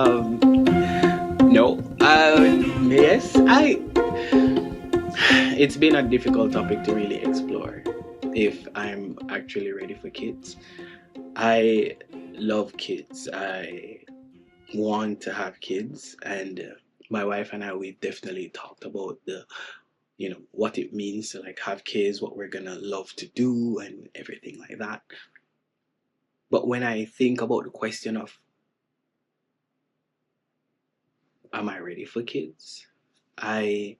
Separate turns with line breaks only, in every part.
No. Yes, I. It's been a difficult topic to really explore if I'm actually ready for kids. I love kids. I want to have kids, and my wife and I we definitely talked about the what it means to like have kids, what we're gonna love to do, and everything like that. But when I think about the question of am I ready for kids, I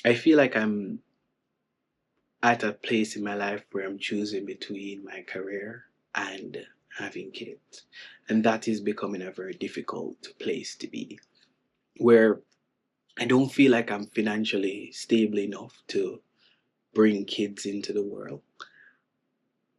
I feel like I'm at a place in my life where I'm choosing between my career and having kids. And that is becoming a very difficult place to be, where I don't feel like I'm financially stable enough to bring kids into the world.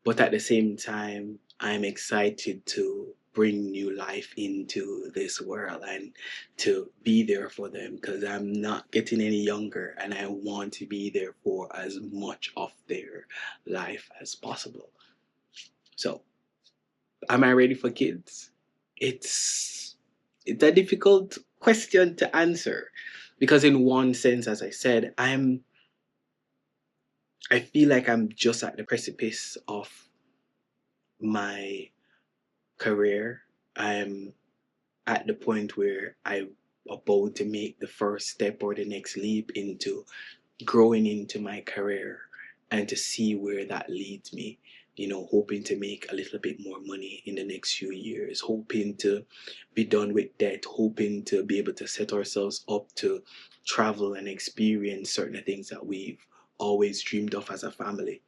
But at the same time, I'm excited to bring new life into this world and to be there for them because I'm not getting any younger and I want to be there for as much of their life as possible. So, am I ready for kids? It's it's a difficult question to answer because in one sense, as I said, I feel like I'm just at the precipice of my career. I'm at the point where I'm about to make the first step or the next leap into growing into my career and to see where that leads me. Hoping to make a little bit more money in the next few years, hoping to be done with debt, hoping to be able to set ourselves up to travel and experience certain things that we've always dreamed of as a family.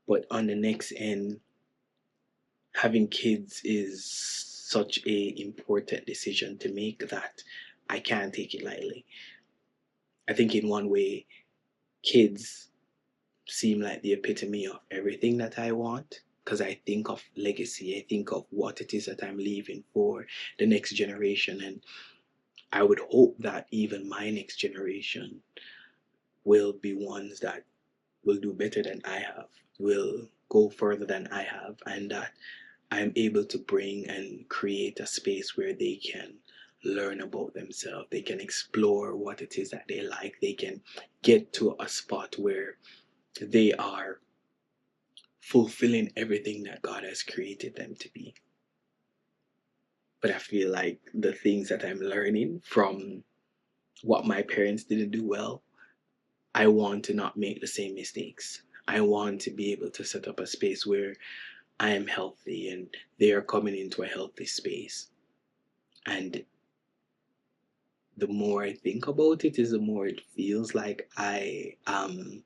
But on the next end, having kids is such a important decision to make that I can't take it lightly. I think in one way, kids seem like the epitome of everything that I want because I think of legacy, I think of what it is that I'm leaving for the next generation, and I would hope that even my next generation will be ones that will do better than I have, will go further than I have, and that I'm able to bring and create a space where they can learn about themselves. They can explore what it is that they like. They can get to a spot where they are fulfilling everything that God has created them to be. But I feel like the things that I'm learning from what my parents didn't do well, I want to not make the same mistakes. I want to be able to set up a space where I am healthy and they are coming into a healthy space. And the more I think about it, is the more it feels like I am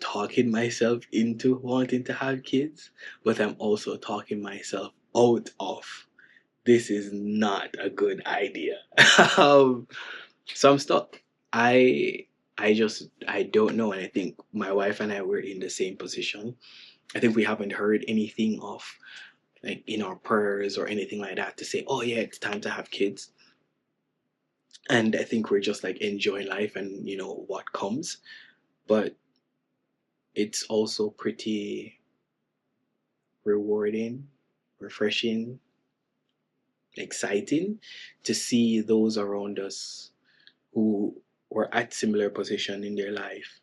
talking myself into wanting to have kids, but I'm also talking myself out of this is not a good idea. um, so I'm stuck. I I don't know, and I think my wife and I were in the same position. I think we haven't heard anything of like in our prayers or anything like that to say, oh yeah, it's time to have kids. And I think we're just like enjoying life and what comes. But it's also pretty rewarding, refreshing, exciting to see those around us who were at similar position in their life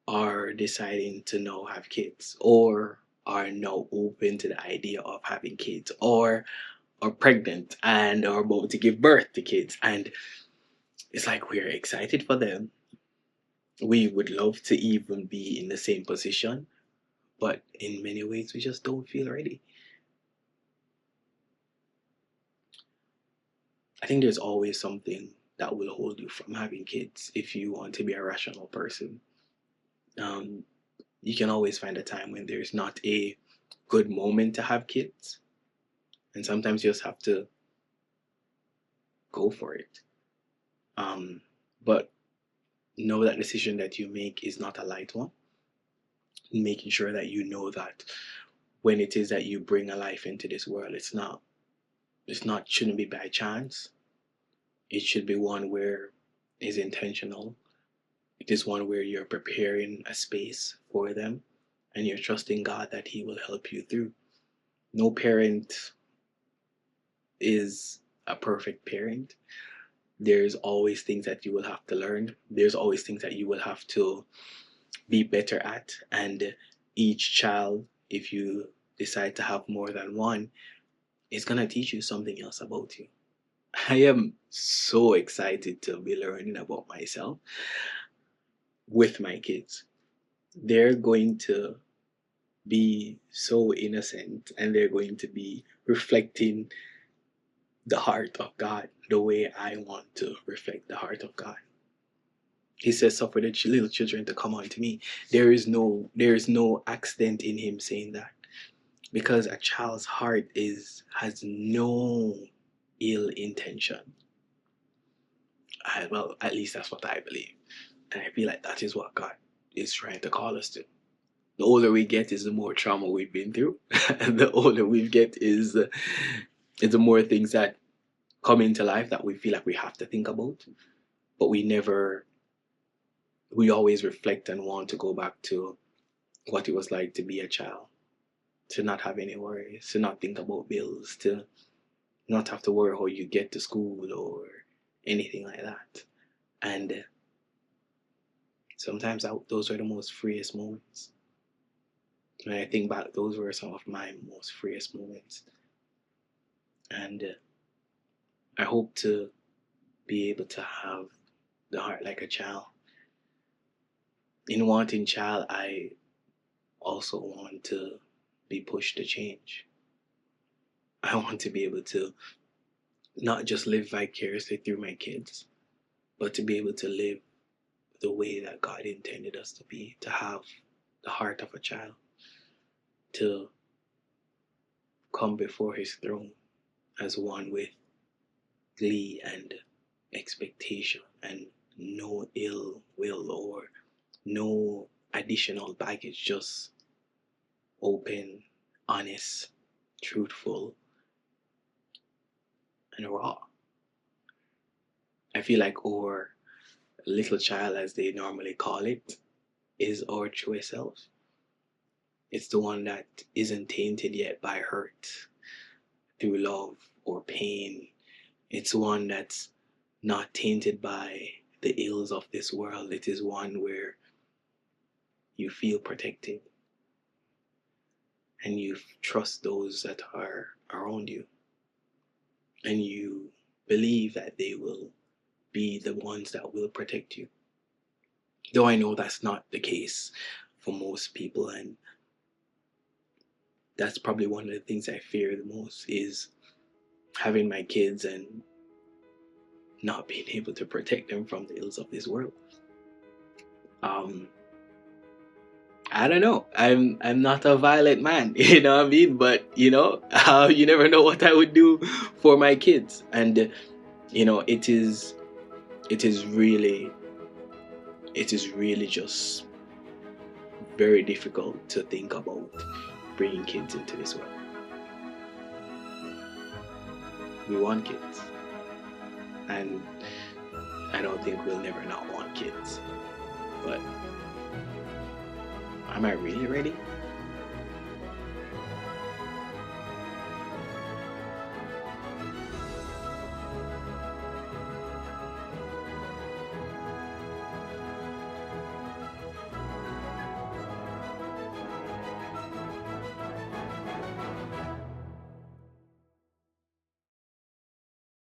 are deciding to now have kids or are now open to the idea of having kids or are pregnant and are about to give birth to kids, and it's like we're excited for them. We would love to even be in the same position, but in many ways we just don't feel ready. I think there's always something that will hold you from having kids if you want to be a rational person. Um, you can always find a time when there's not a good moment to have kids, and sometimes you just have to go for it. Um, but know that decision that you make is not a light one. Making sure that you know that when it is that you bring a life into this world, it's not shouldn't be by chance. It should be one where is intentional. It is one where you're preparing a space for them and you're trusting God that He will help you through. No parent is a perfect parent. There's always things that you will have to learn. There's always things that you will have to be better at. And each child, if you decide to have more than one, is going to teach you something else about you. I am so excited to be learning about myself with my kids. They're going to be so innocent and they're going to be reflecting the heart of God the way I want to reflect the heart of God. He says, "Suffer the little children to come unto me." There is no accident in him saying that, because a child's heart has no ill intention. Well, at least that's what I believe, and I feel like that is what God is trying to call us to. The older we get is the more trauma we've been through, and the older we get is the more things that come into life that we feel like we have to think about, but we always reflect and want to go back to what it was like to be a child, to not have any worries, to not think about bills, to not have to worry how you get to school or anything like that. And sometimes those are the most freest moments. When I think back, those were some of my most freest moments. And I hope to be able to have the heart like a child. In wanting child, I also want to be pushed to change. I want to be able to not just live vicariously through my kids, but to be able to live the way that God intended us to be, to have the heart of a child, to come before His throne as one with glee and expectation and no ill will or no additional baggage, just open, honest, truthful, and raw. I feel like our little child, as they normally call it, is our true self. It's the one that isn't tainted yet by hurt through love or pain. It's one that's not tainted by the ills of this world. It is one where you feel protected and you trust those that are around you, and you believe that they will be the ones that will protect you. Though I know that's not the case for most people, and that's probably one of the things I fear the most, is having my kids and not being able to protect them from the ills of this world. I don't know. I'm not a violent man, you know what I mean? But you never know what I would do for my kids, and it is really just very difficult to think about bringing kids into this world. We want kids, and I don't think we'll never not want kids. But am I really ready?